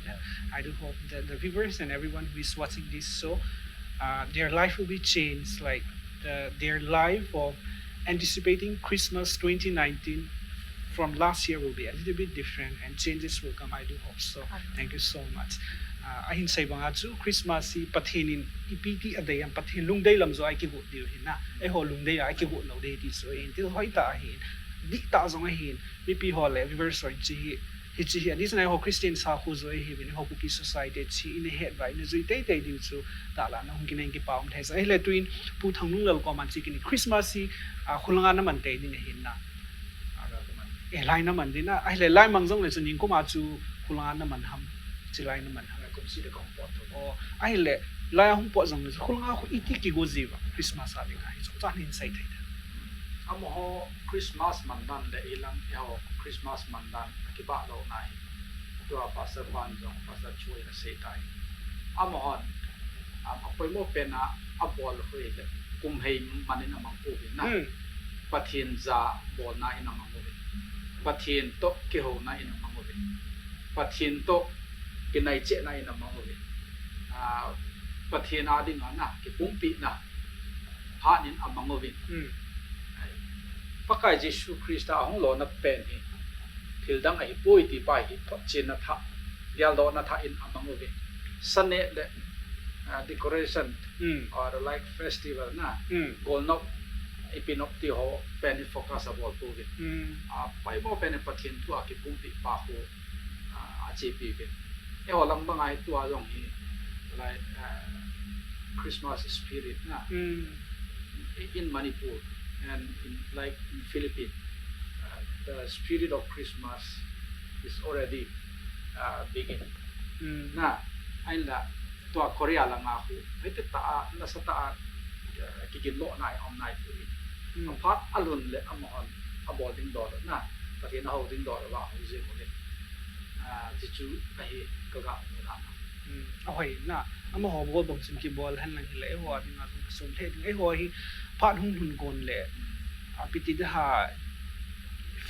I do hope that the viewers and everyone who is watching this show, their life will be changed. Like their life of anticipating Christmas 2019 from last year will be a little bit different, and changes will come. I do hope so. Thank you so much. ahin say banga chu Christmas si pathinin ipiti adayam pathin lungdei lamzo ai ki go diu hin na ai ho lungdei ai ki go no dei ti so in til hoi ta hin di ta zong hin mi pi ho le reverse chi hi this na ho Christian sa khu zo hi bin ho Kuki society chi in head right na zui te diu chu ta la na hung ki neng ki paum thai sa ai le twin pu thang lung lo ko man chi ki Christmas si khulanga na man te ni hin na lai na man din na ai le lai mang zong le chu ning ko ma chu khulanga na man ham chi lai na man ham consider komport o ai le lai hung po zong le khulanga khu iti ki go ziwa Christmas a ding ai so ta nin sai thai amo ho Christmas mandan le ilang ho Christmas mandan ki ba lo nai to pastor ban jong pastor chui na sei tai amo hon apoi mo pena abol hui le kum hei manin amang pu na pathin za bo na ina mangu pathin to ki ho na ina mangu pathin to ki nai che na ina mangu pathin a ding na ki pum pi na ha nin amangu pakai Jesu Krista hong lo na pen hi thildang ai poi ti pai hi tho chin na tha dial do na tha in amangu sane le decoration or like festival na gol no ipinok ti ho pen focus about pu pai mo pen pathin tu a ki pum pi pa ho a chi pi e ho lam bang ai tu a jong hi like Christmas spirit na in Manipur and like in Philippines, the spirit of Christmas is already begin. Na, ay la, to Korea lang ako. Ay ta nasa ta kikilo na on night po. Ang pat alun le amon aboarding dollar na, pati na holding dollar ba ako usin ulit. Tichu ay kaga mo na. Okay na, amo ho bo bong sim ki ball han lang hila e ho ding a sum the ding e ho hi pat hung hun gon le apiti da ha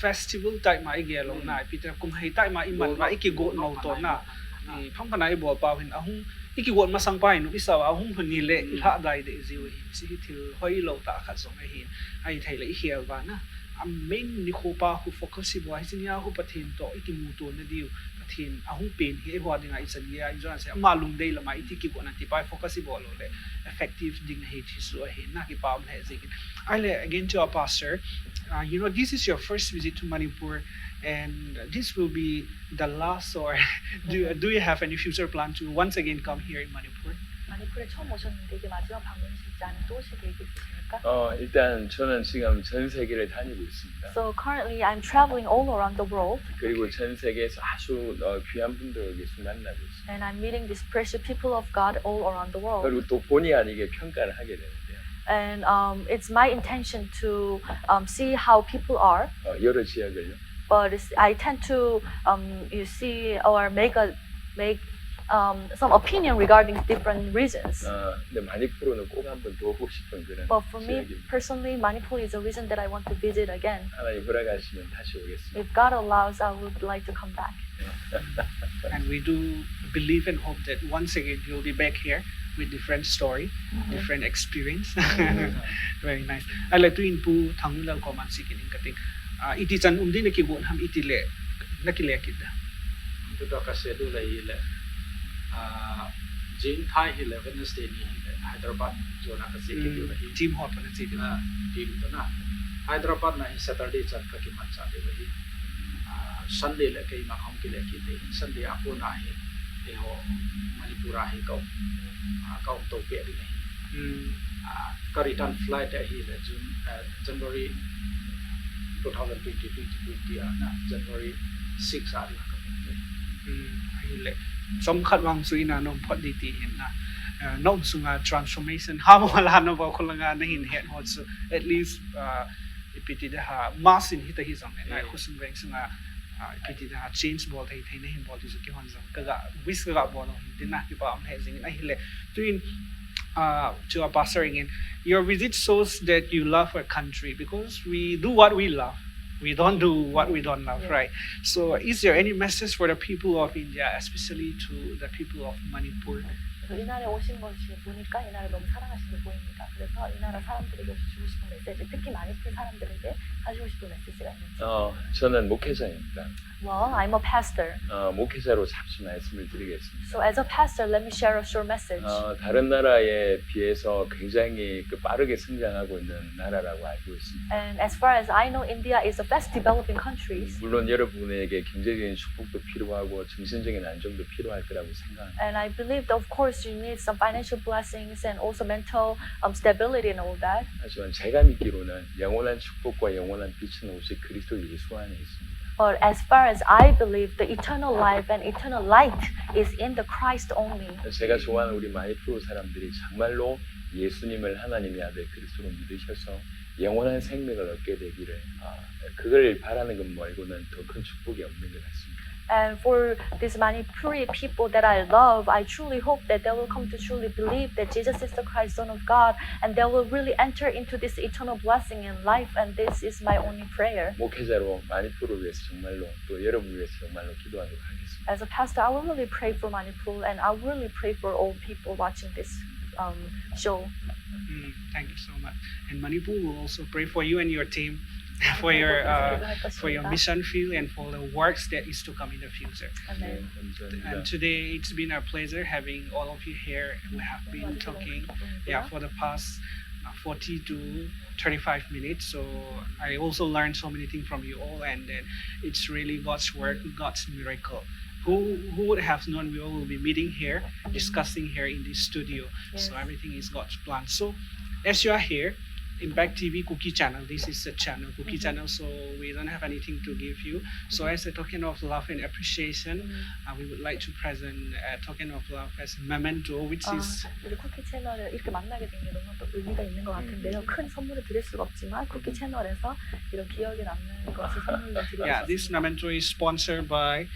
festival type ma ige lo na apiti kum hai type ma iman ma iki go no to na ni phang pana e bo pa hin ahung iki go ma sang pai nu isa wa hung hun ni le la dai de ziu hi si thil hoi lo ta kha song ai hin ai thai le hi wa na am main ni kho pa hu focus si bo ai sin ya hu pathin to iki mu to na diu pathin ahung pen hi e ho ding ai san ya injuan se ma lung dei la ma iti ki go na ti pai focus si bo lo le effective ding he thi so he na ki pa he zin I again to our pastor you know this is your first visit to Manipur and this will be the last or do you have any future plan to once again come here in Manipur? 마니풀에 처음 오셨는데 이게 마지막 방문이시지 않은 또 오실 계획이 있으십니까? 일단 저는 지금 전 세계를 다니고 있습니다. So currently I'm traveling all around the world. 그리고 전 세계에서 아주 귀한 분들을 계속 만나고 있습니다. And I'm meeting these precious people of God all around the world. 그리고 또 본의 아니게 평가를 하게 되는데요. And it's my intention to see how people are. 여러 지역을요. But I tend to you see or make some opinion regarding different regions. 근데 마니푸르는 꼭 한번 더 보고 싶은 그런 But for me 지역입니다. personally, Manipur is a region that I want to visit again. 하나님 허락하시면 다시 오겠습니다. If God allows, I would like to come back. And we do believe and hope that once again you'll be back here with different story, different experience. Very nice. I like to inpu thang lang ko man si kining kating. Iti chan umdi nakigon ham itile nakilekid. Ito da kasi do lai le Jing Thai hi le Wednesday ni Hyderabad jo na kasi kitu na hi Team hot na si team to na Hyderabad na hi Saturday chan ka ki man cha de hi Sunday le kai ma khong ki le ki de Sunday apo na hi e ho Manipura hi kau to pe di ni ka return flight hi le January 2020 na January 6 ari ka ai le som khat wang sui na nom phot di ti hin na nom sunga transformation ha wala no ba khulanga na hin het hot so at least ipiti da ha mass in hita hi jong na khusum reng sunga ipiti da change ball thai thai na hin ball tu ki hon jong ka wis ka ball no hin na ki pa am he jing na hi le twin to our pastor again your visit shows that you love our country because we do what we love. We don't do what we don't love, right? So is there any message for the people of India, especially to the people of Manipur? 그래서 이 나라에 오신 것이 보니까 이 나라를 너무 사랑하시는 게 보입니다. 그래서 이 나라 사람들에게 혹시 주고 싶은 메시지, 특히 마니풀 사람들에게 하시고 싶은 메시지가 있는지. 저는 목회자입니다. Well, I'm a pastor. 목회자로 잠시 말씀을 드리겠습니다. So as a pastor, let me share a short message. 다른 나라에 비해서 굉장히 빠르게 성장하고 있는 나라라고 알고 있습니다. And as far as I know, India is the best developing country. 물론 여러분에게 경제적인 축복도 필요하고 정신적인 안정도 필요할 거라고 생각합니다. And I believe that of course you need some financial blessings and also mental stability and all that. 하지만 제가 믿기로는 영원한 축복과 영원한 빛은 오직 그리스도 예수 안에 있습니다. But as far as I believe, the eternal life and eternal light is in the Christ only. 제가 좋아하는 우리 마니푸르 사람들이 정말로 예수님을 하나님의 아들 그리스도로 믿으셔서 영원한 생명을 얻게 되기를 그걸 바라는 것 말고는 더 큰 축복이 없는 것 같습니다. And for these Manipuri people that I love, I truly hope that they will come to truly believe that Jesus is the Christ, Son of God, and they will really enter into this eternal blessing in life. And this is my only prayer. 목회자로 마니푸르를 위해서 정말로 또 여러분을 위해서 정말로 기도하도록 하겠습니다. As a pastor, I will really pray for Manipur, and I will really pray for all people watching this show. Thank you so much. And Manipur will also pray for you and your team. For your mission field and for the works that is to come in the future. Amen. And today it's been a pleasure having all of you here. We have been talking for the past 40 to 35 minutes. So I also learned so many things from you all, and then it's really God's work, God's miracle. Who would have known we all will be meeting here, discussing here in this studio. Yes. So everything is God's plan. So as you are here, Impact TV Kuki channel. This is the channel, Kuki channel. So we don't have anything to give you. So as a token of love and appreciation, we would like to present a token of love as memento, which is. 우리 쿠키 채널을 이렇게 만나게 된 게 너무 또 의미가 있는 것 같은데요. 큰 선물을 드릴 수가 없지만 쿠키 채널에서 이런 기억에 남는 것을 선물로 드리겠습니다. This memento is sponsored by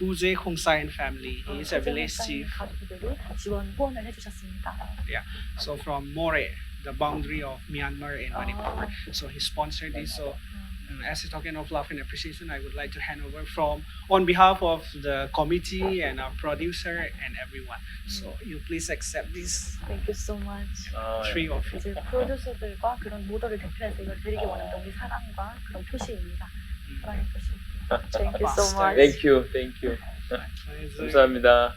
Puje Khongsai and family. He is a village chief. 가족들이 지원 후원을 해주셨습니다. So from More, the boundary of Myanmar and Manipur. So he sponsored this. So as a token of love and appreciation, I would like to hand over on behalf of the committee and our producer and everyone. So you please accept this. Thank you so much. Three of you. 이제 프로듀서들과 그런 모델을 대표해서 이걸 드리기 원하는 우리 사랑과 그런 표시입니다. 사랑의 표시. Thank you so much. Thank you. 감사합니다.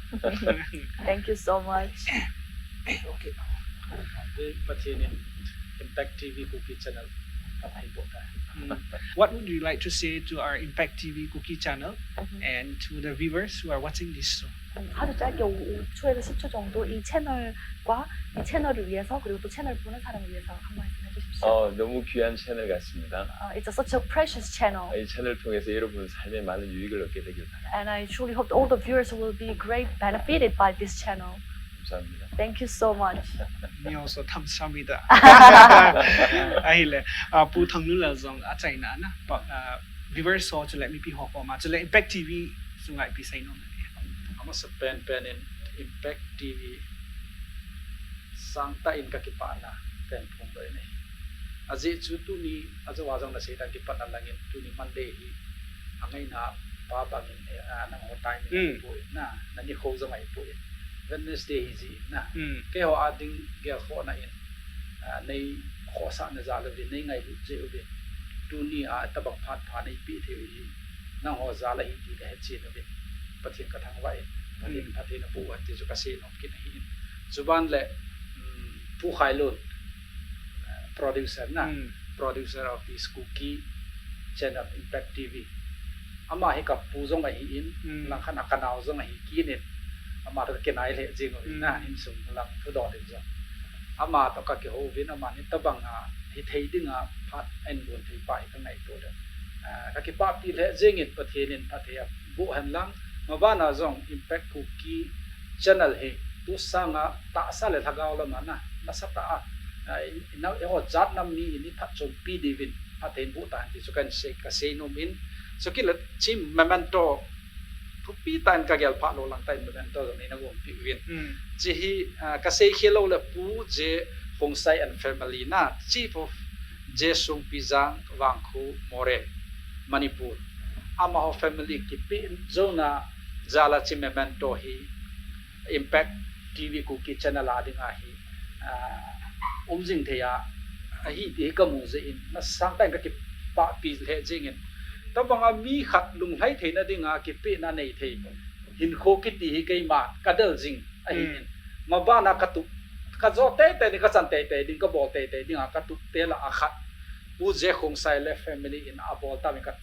Thank you so much. Okay. Patinin Impact TV Kuki channel What would you like to say to our Impact TV Kuki channel and to the viewers who are watching this show? 아주 짧게 5초에서 10초 정도 이 채널과 이 채널을 위해서 그리고 또 채널 보는 사람을 위해서 한 말씀 해주십시오. 너무 귀한 채널 같습니다. It's such a precious channel. 이 채널 통해서 여러분 삶에 많은 유익을 얻게 되길 바랍니다. And I truly hope all the viewers will be great benefited by this channel. 감사합니다. Thank you so much. Me also 감사합니다. Ahile pu thangnu la zong a chaina na viewers so to let me pi hop ma to let Impact TV sungai pi sai no na. Ama sa pen in Impact TV sangta in kakipana pen phung ba ni. Aji chu tu ni aja wajang na sei ta ki patna langin tu ni Monday hi angai na pa bangin nang ho time ni po na ni kho zang ai po. Wednesday hizi na ke ho ading ge kho na in nei kho sa na za le nei ngai lu je ubi tu ni tabang phat pha nei pi the hi na ho za la hi ti he chi no bi pathin ka thang wai pathin pu wa ti ju ka se no kin hi zuban le pu khai lu producer of this Kuki channel Impact TV ama hi ka pu zong ai in lang khan akanao zong ai ki ne ama ta kenai le jing na in sum lang thu do de ja ama to ka ke ho vin ama ni tabang hi thei dinga phat en bun thei pai ka ngai to da ka ki pa pi le jing it pathin in pathia bu han lang ma ba na zong Impact Kuki channel he tu sanga ta sa le thagaw la ma na sa ta na e ho jat nam ni ni phat chom pi divin pathin bu ta ti su kan se ka se no min so ki la chim memento pi tan ka gel pha lo lang tai memento ni na gom pi win chi hi ka sei khelo la pu je Khongsai and family na chief of Jesung Pizang Wangkhu More Manipur ama ho family ki pi zona zala chi memento hi Impact TV Kuki channel ading ahi jing theya ahi ti ka mu ze in na sang tai ka ki pa pi le jing in ta banga mi khat lung lai theina dinga ki pe na nei thei hin kho ki ti hi kai ma ka dal jing ahi ma ba na ka tu ka zo te te ni ka chan te te ding ka bol te te dinga ka tu te la a khat u je khong sai le family in a bol ta mi ka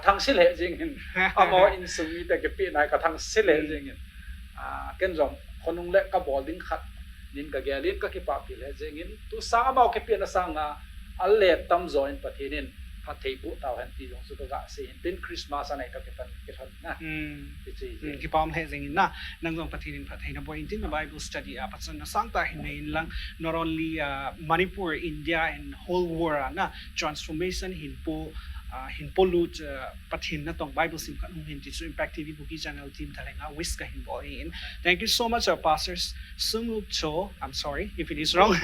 thang sil he jing in amo in sumi te ke pi na ka thang sil he jing in ken jong khonung le ka bol ding khat nin ka gelin ka ki pa pi le jing in tu sa ma ke pi na sa nga al le tam zo in pathinin ka thei bu taw han ti jong su ka ga se tin Christmas anai ka ke tan na ki pam he jing in na nang jong pathinin pathai na boy in the Bible study patsan na sang ta hin nei lang not only Manipur India and whole world na transformation hin po hinpolut pathin na tong Bible sim kan hin ti Impact TV Kuki channel team thalenga wis ka hin bo in. Thank you so much our pastors Sunguk Cho, I'm sorry if it is wrong,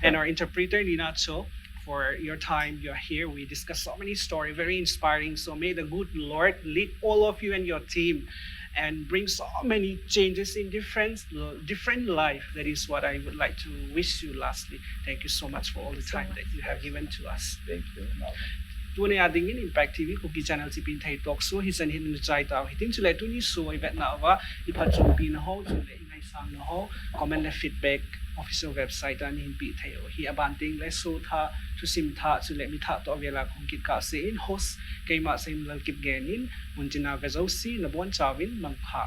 and our interpreter Nina Cho for your time. You're here. We discussed so many stories, very inspiring. So may the good Lord lead all of you and your team and bring so many changes in different life. That is what I would like to wish you lastly. Thank you so much for all the time that you have given to us. Thank you. Tu ne ading in Impact TV Kuki channel Chipinthei Talkshow hisan hin nu chai taw hitin chule tu ni so ibat na wa ipha chung pin ho chule ingai sam no ho comment le feedback official website an hin pi thai hi abanting le so tha chu sim tha chule mi tha to vela khong kit ka se in host keima sem lal kip genin munjina vezosi na bon chawin mangpha